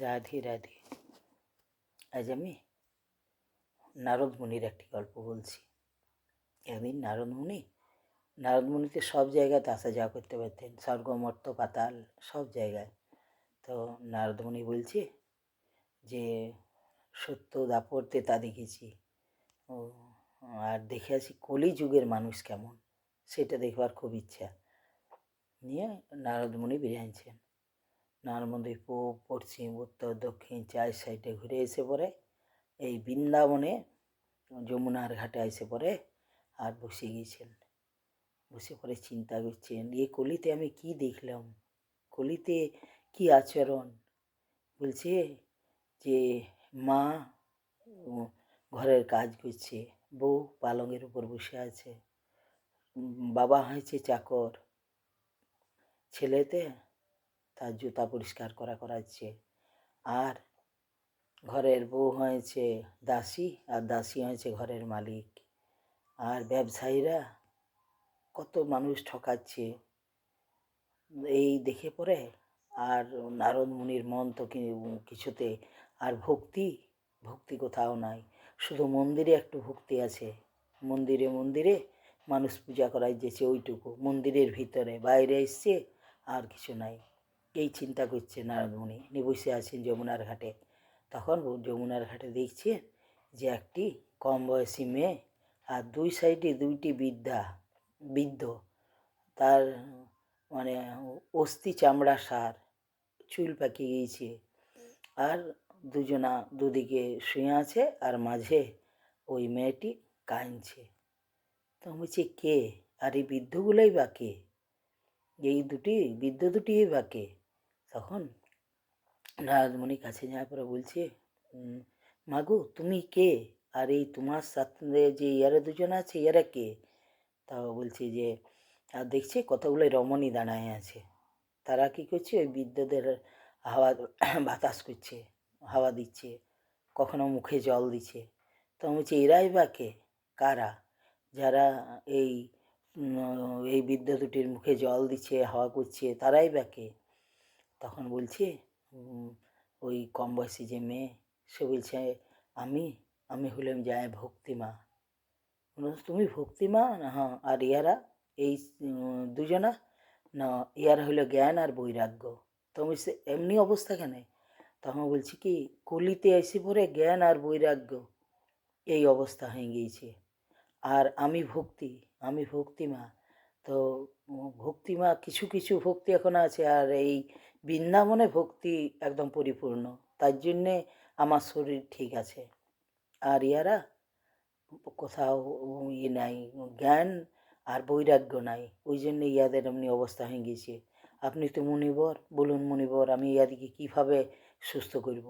রাধে রাধে। আজ আমি নারদ মুনির একটি গল্প বলছি। একদিন নারদ মুনি তো সব জায়গাতে আসা যাওয়া করতে পারতেন, স্বর্গ মর্ত পাতাল সব জায়গায়। তো নারদ মুনি বলছে যে সত্য দাপর তেতা দেখেছি, ও আর দেখে আছি কলি যুগের মানুষ কেমন, সেটা দেখবার খুব ইচ্ছা নিয়ে নারদ মুনি বেরিয়েছেন। নর্মদে পূব পশ্চিম উত্তর দক্ষিণ 4 সাইডে ঘুরে এসে পড়ে এই বৃন্দাবনে যমুনার ঘাটে এসে পড়ে আর বসে গিয়েছেন। বসে পড়ে চিন্তা করছেন, কলিতে আমি কি দেখলাম, কলিতে কি আচরণ। বলছে যে মা ঘরের কাজ করছে, বউ পালঙের উপর বসে আছে, বাবা হয়েছে চাকর, ছেলেতে তার জুতা পরিষ্কার করাচ্ছে, আর ঘরের বউ হয়েছে দাসী, আর দাসী হয়েছে ঘরের মালিক। আর ব্যবসায়ীরা কত মানুষ ঠকাচ্ছে, এই দেখে পড়ে আর নারদ মুনির মন তো কিছুতে আর ভক্তি কোথাও নাই। শুধু মন্দিরে একটু ভক্তি আছে, মন্দিরে মানুষ পূজা করাই যেছে ওইটুকু, মন্দিরের ভিতরে, বাইরে এসছে আর কিছু নাই। এই চিন্তা করছে নারদ মুনি, বসে আছেন যমুনার ঘাটে। তখন যমুনার ঘাটে দেখছে যে একটি কম বয়সী মেয়ে আর দুই সাইডে দুইটি বৃদ্ধ, তার মানে অস্থি চামড়া সার, চুল পাকিয়ে গিয়েছে, আর দুজনা দুদিকে শুয়ে আছে, আর মাঝে ওই মেয়েটি কাঁদছে। তো বলছি কে, আর এই বৃদ্ধগুলোই বা কে, এই বৃদ্ধ দুটিই বা কে। তখন নারদমণি কাছে যাওয়ার পরে বলছে, মাগো তুমি কে, আর এই তোমার সাথে যে ইয়ারা দুজন আছে ইয়ারা কে। তাও বলছে যে, আর দেখছি কতগুলো রমণী দাঁড়ায় আছে, তারা কী করছে, ওই বৃদ্ধদের হাওয়া বাতাস করছে, হাওয়া দিচ্ছে, কখনো মুখে জল দিচ্ছে। তো বলছি এরাই বা কে, কারা, যারা এই এই বৃদ্ধ দুটির মুখে জল দিচ্ছে, হাওয়া করছে, তারাই বা কে। তখন বলছে ওই কম বয়সী যে মেয়ে, সে বলছে আমি আমি হলাম যায় ভক্তিমা। তুমি ভক্তিমা না? হ্যাঁ। আর ইয়ারা এই দুজনা না, ইয়ারা হলো জ্ঞান আর বৈরাগ্য। তো বলছে এমনি অবস্থা কেন। তখন বলছি কি, কলিতে এসে পড়ে জ্ঞান আর বৈরাগ্য এই অবস্থা হয়ে গিয়েছে, আর আমি ভক্তিমা। তো ভক্তিমা কিছু কিছু ভক্তি এখন আছে, আর এই বৃন্দাবনে ভক্তি একদম পরিপূর্ণ, তার জন্যে আমার শরীর ঠিক আছে। আর ইয়ারা কোথাও নাই, জ্ঞান আর বৈরাগ্য নাই, ওই জন্য ইয়াদের এমনি অবস্থা হয়ে গেছে। আপনি তো মুনিবর, বলুন মুনিবর, আমি ইয়াদিকে কীভাবে সুস্থ করব।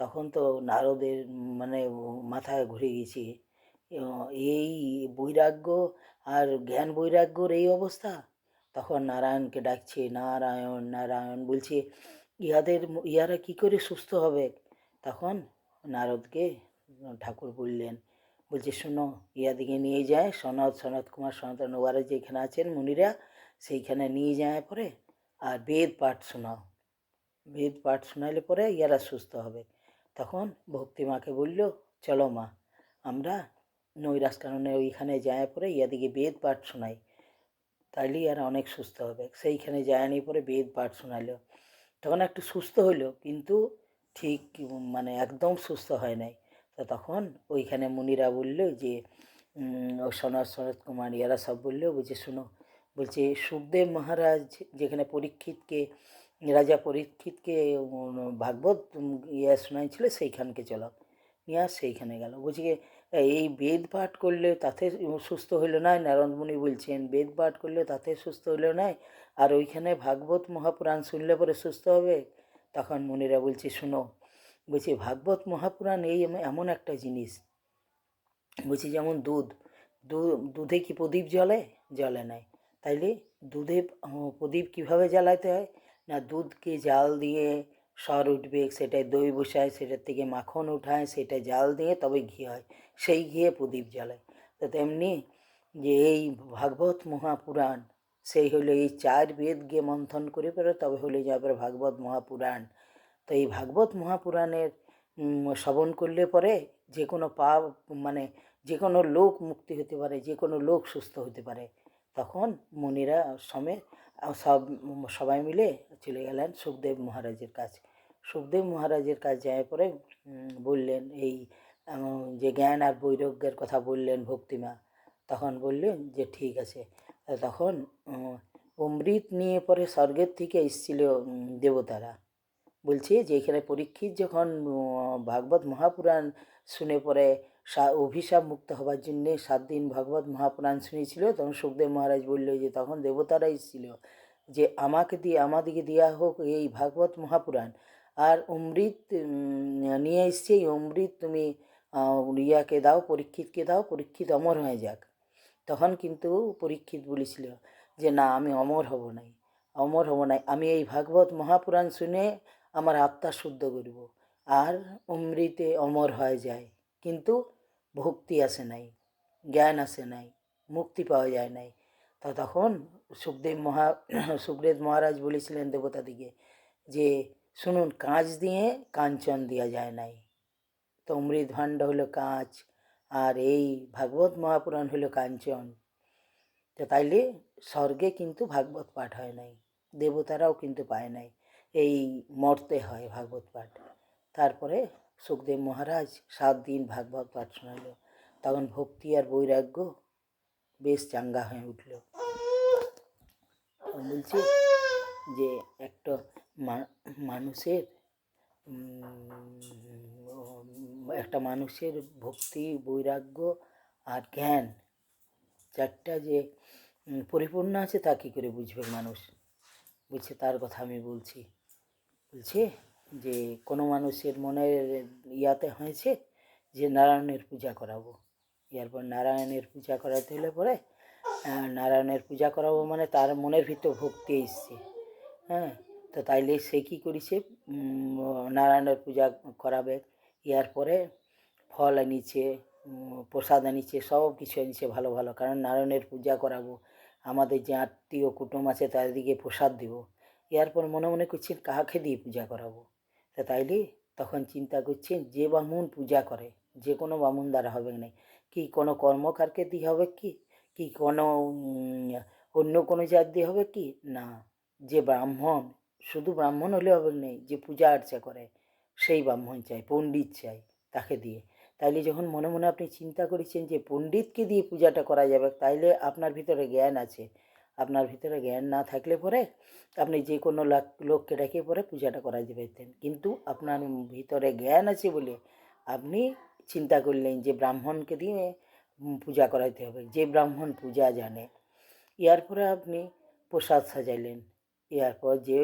তখন তো নারদের মানে মাথায় ঘুরে গেছে, এই বৈরাগ্য আর জ্ঞান বৈরাগ্যর এই অবস্থা। তখন নারায়ণকে ডাকছে, নারায়ণ নারায়ণ বলছে, ইয়ারা কি করে সুস্থ হবে। তখন নারদকে ঠাকুর বললেন, বলছে শোনো, ইয়াদিকে নিয়ে যায় সনত কুমার সনাতন ওয়ারা যেখানে আছেন মুনিরা, সেইখানে নিয়ে যায় পরে আর বেদ পাঠ শোনাইলে পরে ইয়ারা সুস্থ হবে। তখন ভক্তিমাকে বলল, চলো মা, আমরা নৈরাস কারণে ওইখানে যায় পরে ইয়াদিকে বেদ পাঠ শোনাই, তাইলে ইয়ারা অনেক সুস্থ হবে। সেইখানে যায়নি পরে বেদ পাঠ শোনালো, তখন একটু সুস্থ হইলো, কিন্তু ঠিক মানে একদম সুস্থ হয় নাই। তো তখন ওইখানে মুনিরা বললো যে ও সনত কুমার ইয়ারা সব বললো, বলছে শুনো, বলছে সুখদেব মহারাজ যেখানে রাজা পরীক্ষিতকে ভাগবত শোনাইছিল, সেইখানকে চলো। নিয়ে সেইখানে গেল। বলছি এই বেদ পাঠ করলে তাতে সুস্থ হইলো না, নারদমুনি বলছেন বেদ পাঠ করলে তাতে সুস্থ হইলো না, আর ওইখানে ভাগবত মহাপুরাণ শুনলে পরে সুস্থ হবে। তখন মুনিরা বলছে শুনো, বলছি ভাগবত মহাপুরাণ এই এমন একটা জিনিস, বলছি যেমন দুধে কি প্রদীপ জ্বলে নাই, তাইলে দুধে প্রদীপ কীভাবে জ্বালাতে হয় না, দুধকে জাল দিয়ে সর উঠবে, সেটায় দই বসায়, সেটার থেকে মাখন উঠায়, সেটা জাল দিয়ে তবে ঘি হয়, সেই ঘিয়ে প্রদীপ জ্বালায়। তো তেমনি যে এই ভাগবত মহাপুরাণ, সেই হলো এই 4 বেদ গিয়ে মন্থন করে পরে তবে হলে যাবে ভাগবত মহাপুরাণ। তো এই ভাগবত মহাপুরাণের শ্রবণ করলে পরে যে কোনো পাপ, মানে যে কোনো লোক মুক্তি হতে পারে, যে কোনো লোক সুস্থ হতে পারে। তখন মুনিরা সবাই মিলে চলে গেলেন সুখদেব মহারাজের কাছে। সুখদেব মহারাজের কাছে যাওয়ার পরে বললেন এই যে জ্ঞান আর বৈরাগ্যের কথা বললেন ভক্তিমা। তখন বললেন যে ঠিক আছে। তখন অমৃত নিয়ে পরে স্বর্গের থেকে এসেছিল দেবতারা। বলছে যে এখানে পরীক্ষিত যখন ভাগবত মহাপুরাণ শুনে পরে অভিশাপ মুক্ত হবার জন্যে 7 দিন ভাগবত মহাপুরাণ শুনেছিল, তখন সুখদেব মহারাজ বলল যে তখন দেবতারা এসেছিল যে আমাদিকে দেওয়া হোক এই ভাগবত মহাপুরাণ, আর অমৃত নিয়ে এসছে, এই অমৃত তুমি ইয়াকে দাও, পরীক্ষিতকে দাও, পরীক্ষিত অমর হয়ে যাক। তখন কিন্তু পরীক্ষিত বলেছিল যে না, আমি অমর হব নাই, অমর হব নাই, আমি এই ভাগবত মহাপুরাণ শুনে আমার আত্মা শুদ্ধ করব, আর অমৃতে অমর হয়ে যায়, কিন্তু ভক্তি আসে নাই, জ্ঞান আসে নাই, মুক্তি পাওয়া যায় নাই। তখন সুখদেব মহারাজ বলেছিলেন দেবতাদিকে যে শুনুন, কাঁচ দিয়ে কাঞ্চন দেওয়া যায় নাই। তো অমৃত ভাণ্ড হলো কাঁচ, আর এই ভাগবত মহাপুরাণ হলো কাঞ্চন। তো তাইলে স্বর্গে কিন্তু ভাগবত পাঠ হয় নাই, দেবতারাও কিন্তু পায় নাই, এই মর্তে হয় ভাগবত পাঠ। তারপরে সুখদেব মহারাজ 7 দিন ভাগবত পাঠ শোনাল। তখন ভক্তি আর বৈরাগ্য বেশ চাঙ্গা হয়ে উঠল। বলছি যে একটা মানুষের ভক্তি, বৈরাগ্য আর জ্ঞান, চারটা যে পরিপূর্ণ আছে তা কী করে বুঝবে মানুষ? বলছে তার কথা আমি বলছি। বলছে যে কোনো মানুষের মনের ইয়াতে হয়েছে যে নারায়ণের পূজা করাবো, এরপর নারায়ণের পূজা করাতে হলে পরে নারায়ণের পূজা করাবো মানে তার মনের ভিতর ভক্তি এসছে। হ্যাঁ, তো তাইলে সে কী করেছে, নারায়ণের পূজা করাবে, ইয়ার পরে ফল আনিছে, প্রসাদ আনিছে, সব কিছু আনিছে ভালো ভালো, কারণ নারায়ণের পূজা করাবো, আমাদের যে আত্মীয় কুটুম আছে তাদেরকে প্রসাদ দিব। এরপর মনে মনে করছেন কাকে দিয়ে পূজা করাবো। তা তাইলে তখন চিন্তা করছেন যে ব্রাহ্মণ পূজা করে, যে কোনো ব্রাহ্মণ দ্বারা হবে না, কি কোনো কর্মকারকে দিয়ে হবে কি, কি কোনো অন্য কোনো জাত দিয়ে হবে কি না, যে ব্রাহ্মণ, শুধু ব্রাহ্মণ হলে হবে না, যে পূজা আর্চা করে সেই ব্রাহ্মণ চাই, পণ্ডিত চাই, তাকে দিয়ে। তাইলে যখন মনে মনে আপনি চিন্তা করেছেন যে পণ্ডিতকে দিয়ে পূজাটা করা যাবে, তাইলে আপনার ভিতরে জ্ঞান আছে। আপনার ভিতরে জ্ঞান না থাকলে পরে আপনি যে কোনো লোককে ডেকে পরে পূজাটা করা যেতেন, কিন্তু আপনার ভিতরে জ্ঞান আছে বলে আপনি চিন্তা করলেন যে ব্রাহ্মণকে দিয়ে পূজা করাইতে হবে, যে ব্রাহ্মণ পূজা জানে। এরপরে আপনি প্রসাদ সাজাইলেন, এরপর যে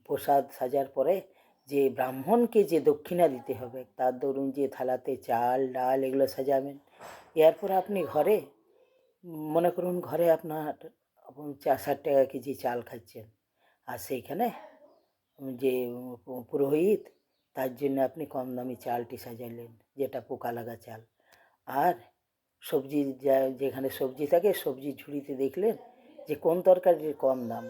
প্রসাদ সাজার পরে যে ব্রাহ্মণকে যে দক্ষিণা দিতে হবে, তার ধরুন যে থালাতে চাল ডাল এগুলো সাজাবেন। এরপর আপনি ঘরে মনে করুন ঘরে আপনার 60 টাকা কেজি চাল খাচ্ছেন, আর সেইখানে যে পুরোহিত, তার জন্য আপনি কম দামি চালটি সাজাইলেন, যেটা পোকা লাগা চাল। আর সবজি যেখানে সবজি থাকে, সবজির ঝুড়িতে দেখলেন যে কোন তরকারির কম দাম,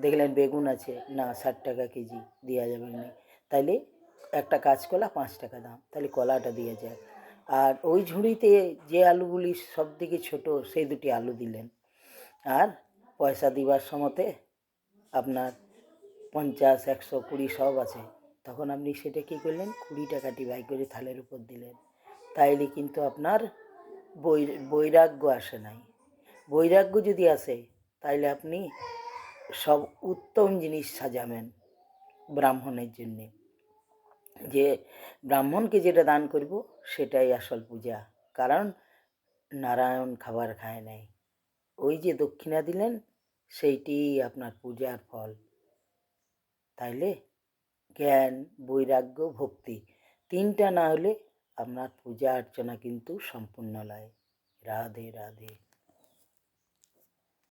দেখলেন বেগুন আছে, না 60 টাকা কেজি দেওয়া যাবে না, তাইলে একটা কাঁচকলা 5 টাকা দাম, তাহলে কলাটা দিয়ে যায়। আর ওই ঝুড়িতে যে আলুগুলি সব থেকে ছোটো সেই 2টি আলু দিলেন। আর পয়সা দিবার সময়তে আপনার 50, 100, 20 সব আছে, তখন আপনি সেটা কী করলেন, 20 টাকাটি বাই করে থালের উপর দিলেন। তাইলে কিন্তু আপনার বৈরাগ্য আসে নাই। বৈরাগ্য যদি আসে তাইলে আপনি সব উত্তম জিনিস সাজাবেন ব্রাহ্মণের জন্যে, যে ব্রাহ্মণকে যেটা দান করব সেটাই আসল পূজা, কারণ নারায়ণ খাবার খায় নাই, ওই যে দক্ষিণা দিলেন সেইটি আপনার পূজার ফল। তাইলে জ্ঞান, বৈরাগ্য, ভক্তি, 3টা না হলে আপনার পূজা অর্চনা কিন্তু সম্পূর্ণ নয়। রাধে রাধে।